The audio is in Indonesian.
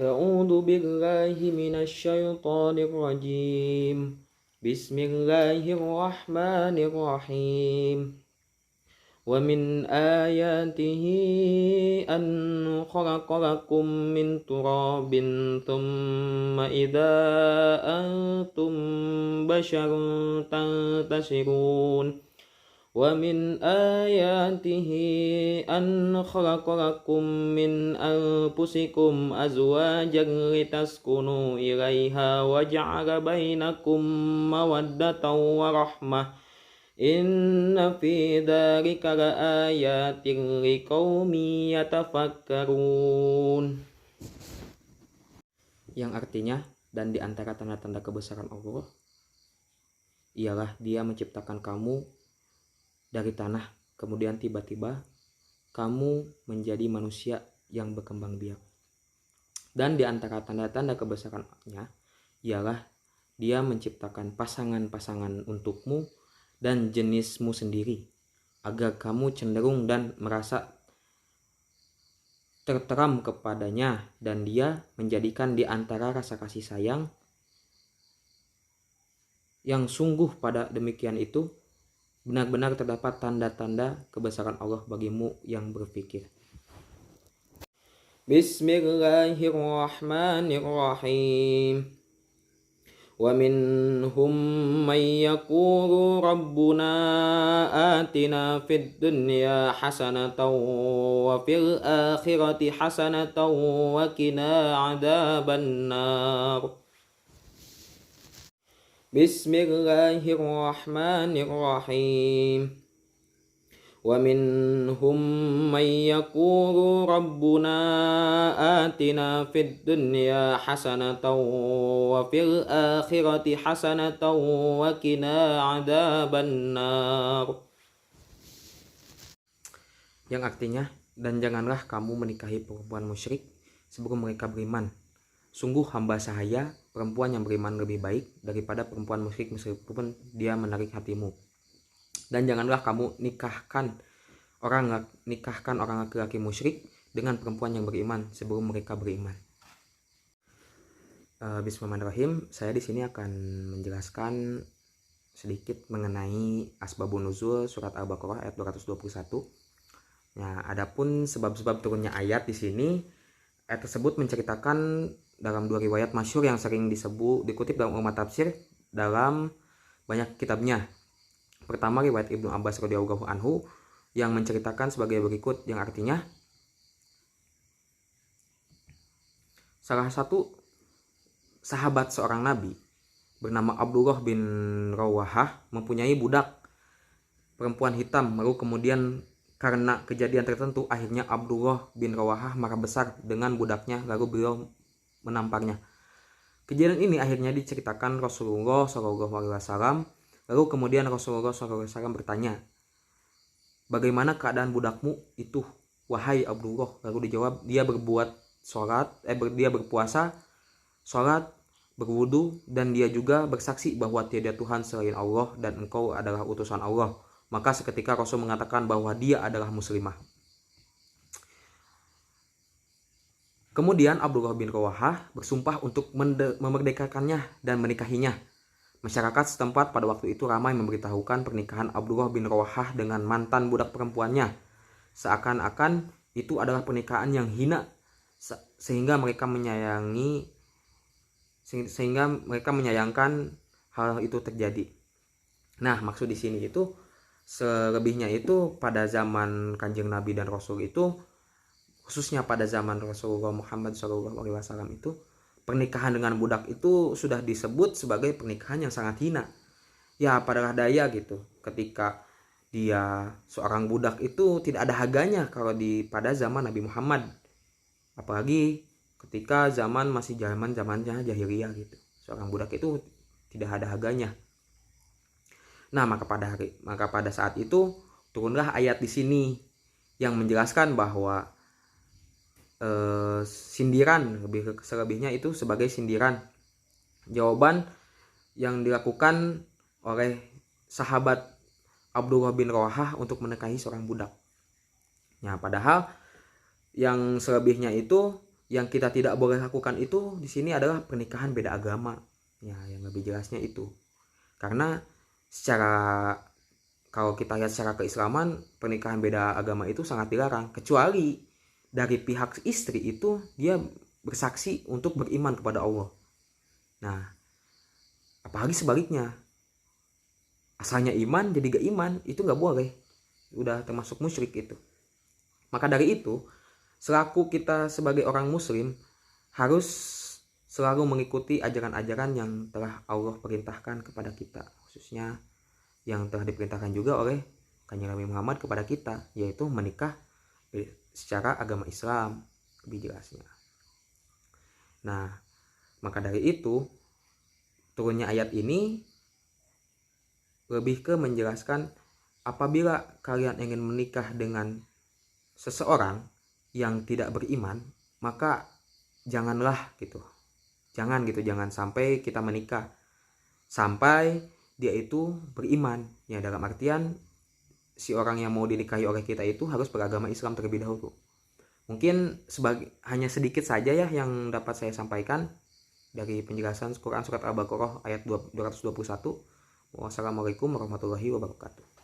أعوذ بالله من الشيطان الرجيم. بسم الله الرحمن الرحيم. ومن آياته أن خلق لكم من تراب ثم إذا أنتم بشر تنتشرون. ومن آياته أن خلق لكم من أنفسكم أزواجا لتسكنوا إليها وجعل بينكم مودة ورحمة إن في ذلك لآيات لقوم يتفكرون. Yang artinya, dan di antara tanda-tanda kebesaran Allah ialah Dia menciptakan kamu dari tanah, kemudian tiba-tiba kamu menjadi manusia yang berkembang biak. Dan di antara tanda-tanda kebesarannya ialah Dia menciptakan pasangan-pasangan untukmu dan jenismu sendiri, agar kamu cenderung dan merasa terteram kepadanya, dan Dia menjadikan di antara rasa kasih sayang yang sungguh pada demikian itu benar-benar terdapat tanda-tanda kebesaran Allah bagimu yang berpikir. Bismillahirrahmanirrahim. Wa minhum may yaqulu rabbuna atina fid dunya hasanatan wa fil akhirati hasanatan wa qina adzaban nar. Bismillahirrahmanirrahim. Wa minhum may yaqulu rabbuna atina fid dunya hasanatan wa fil akhirati hasanatan wa qina adzaban nar. Yang artinya, dan janganlah kamu menikahi perempuan musyrik sebelum mereka beriman. Sungguh hamba sahaya, perempuan yang beriman lebih baik daripada perempuan musyrik meskipun dia menarik hatimu. Dan janganlah kamu nikahkan orang laki-laki musyrik dengan perempuan yang beriman sebelum mereka beriman. Bismillahirrahmanirrahim. Saya di sini akan menjelaskan sedikit mengenai asbabun nuzul surat Al-Baqarah ayat 221. Nah, adapun sebab-sebab turunnya ayat di sini, ayat tersebut menceritakan dalam dua riwayat masyhur yang sering dikutip dalam ulama tafsir dalam banyak kitabnya. Pertama, riwayat Ibnu Abbas radhiyallahu anhu yang menceritakan sebagai berikut, yang artinya salah satu sahabat seorang nabi bernama Abdullah bin Rawahah mempunyai budak perempuan hitam, lalu kemudian karena kejadian tertentu akhirnya Abdullah bin Rawahah marah besar dengan budaknya, lalu beliau menamparnya. Kejadian ini akhirnya diceritakan Rasulullah SAW. Lalu kemudian Rasulullah SAW bertanya, bagaimana keadaan budakmu itu, wahai Abdullah? Lalu dijawab, dia berpuasa, sholat, berwudu, dan dia juga bersaksi bahwa tiada Tuhan selain Allah dan engkau adalah utusan Allah. Maka seketika Rasul mengatakan bahwa dia adalah muslimah. Kemudian Abdullah bin Rawahah bersumpah untuk memerdekakannya dan menikahinya. Masyarakat setempat pada waktu itu ramai memberitahukan pernikahan Abdullah bin Rawahah dengan mantan budak perempuannya, seakan-akan itu adalah pernikahan yang hina, sehingga mereka menyayangkan hal itu terjadi. Nah, maksud di sini itu selebihnya itu pada zaman Kanjeng Nabi dan Rasul itu, khususnya pada zaman Rasulullah Muhammad SAW itu, pernikahan dengan budak itu sudah disebut sebagai pernikahan yang sangat hina. Ya, pada daya gitu. Ketika dia seorang budak itu tidak ada harganya kalau pada zaman Nabi Muhammad. Apalagi ketika masih zamannya jahiliyah gitu. Seorang budak itu tidak ada harganya. Nah, maka pada saat itu turunlah ayat di sini yang menjelaskan bahwa sindiran, selebihnya itu sebagai sindiran, jawaban yang dilakukan oleh sahabat Abdullah bin Rawahah untuk menikahi seorang budak. Nah, padahal yang selebihnya itu yang kita tidak boleh lakukan itu di sini adalah pernikahan beda agama. Ya, yang lebih jelasnya itu. Karena secara kalau kita lihat secara keislaman, pernikahan beda agama itu sangat dilarang, kecuali dari pihak istri itu dia bersaksi untuk beriman kepada Allah. Nah, apalagi sebaliknya, asalnya iman jadi gak iman, itu gak boleh, udah termasuk musyrik itu. Maka dari itu, selaku kita sebagai orang muslim harus selalu mengikuti ajaran-ajaran yang telah Allah perintahkan kepada kita, khususnya yang telah diperintahkan juga oleh Kanjeng Nabi Muhammad kepada kita, yaitu menikah secara agama Islam, lebih jelasnya. Nah, maka dari itu turunnya ayat ini lebih ke menjelaskan apabila kalian ingin menikah dengan seseorang yang tidak beriman, maka janganlah gitu. Jangan sampai kita menikah sampai dia itu beriman. Ya, dalam artian si orang yang mau dinikahi oleh kita itu harus beragama Islam terlebih dahulu. Mungkin hanya sedikit saja ya yang dapat saya sampaikan dari penjelasan Quran surat Al-Baqarah ayat 221. Wassalamualaikum warahmatullahi wabarakatuh.